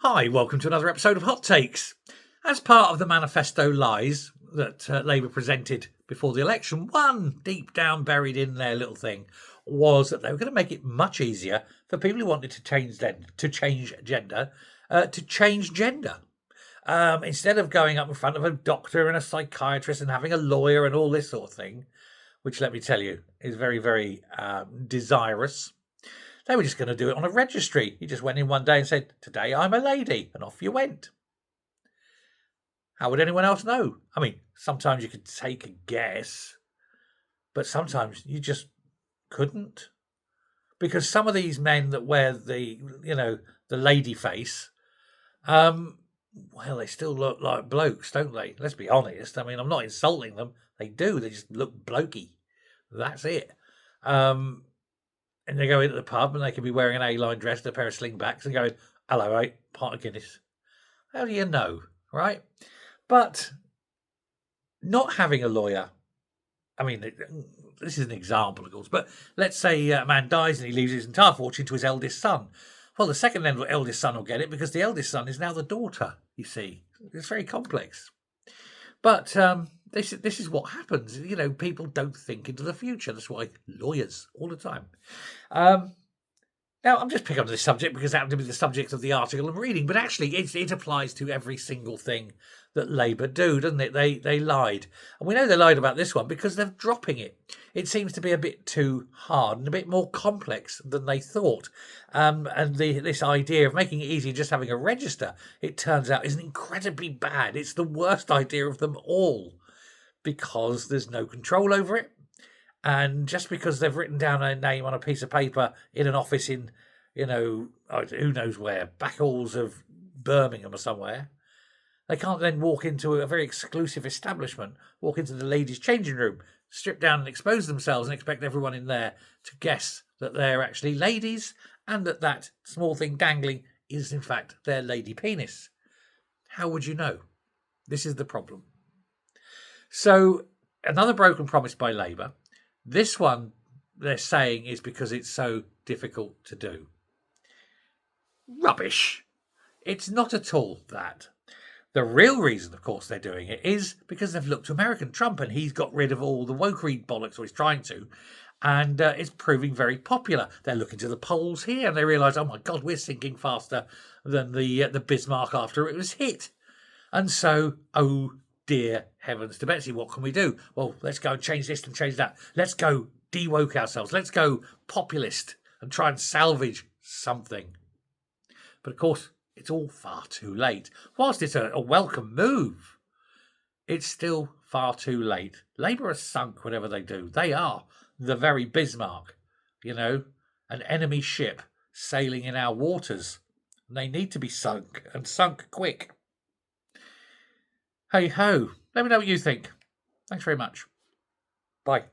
Hi, welcome to another episode of Hot Takes. As part of the manifesto lies that Labour presented before the election, one deep down buried in their little thing was that they were going to make it much easier for people who wanted to change gender. Instead of going up in front of a doctor and a psychiatrist and having a lawyer and all this sort of thing, which let me tell you is very, very desirous. They were just going to do it on a registry. You just went in one day and said, "Today I'm a lady," and off you went. How would anyone else know? I mean, sometimes you could take a guess, but sometimes you just couldn't. Because some of these men that wear the lady face, well, they still look like blokes, don't they? Let's be honest. I mean, I'm not insulting them. They do. They just look blokey. That's it. And they go into the pub and they can be wearing an A-line dress and a pair of slingbacks and going, "Hello, mate, pint of Guinness." How do you know, right? But not having a lawyer, I mean, this is an example, of course, but let's say a man dies and he leaves his entire fortune to his eldest son. Well, the second eldest son will get it because the eldest son is now the daughter, you see. It's very complex. But this is what happens. You know, people don't think into the future. That's why lawyers all the time. Now, I'm just picking up this subject because that happened to be the subject of the article I'm reading, but actually it applies to every single thing that Labour do, doesn't it? They lied. And we know they lied about this one because they're dropping it. It seems to be a bit too hard and a bit more complex than they thought. And this idea of making it easy just having a register, it turns out, is incredibly bad. It's the worst idea of them all because there's no control over it. And just because they've written down a name on a piece of paper in an office in, who knows where, back halls of Birmingham or somewhere, they can't then walk into a very exclusive establishment, walk into the ladies' changing room, strip down and expose themselves and expect everyone in there to guess that they're actually ladies and that small thing dangling is in fact their lady penis. How would you know? This is the problem. So another broken promise by Labour. This one, they're saying, is because it's so difficult to do. Rubbish. It's not at all that. The real reason, of course, they're doing it is because they've looked to American Trump and he's got rid of all the wokery bollocks, or he's trying to, and it's proving very popular. They're looking to the polls here and they realise, oh my God, we're sinking faster than the Bismarck after it was hit. And so, oh dear heavens to Betsy, what can we do? Well, let's go and change this and change that. Let's go de-woke ourselves. Let's go populist and try and salvage something. But of course, it's all far too late. Whilst it's a welcome move, it's still far too late. Labour are sunk whatever they do. They are the very Bismarck, an enemy ship sailing in our waters. And they need to be sunk, and sunk quick. Hey ho, let me know what you think. Thanks very much. Bye.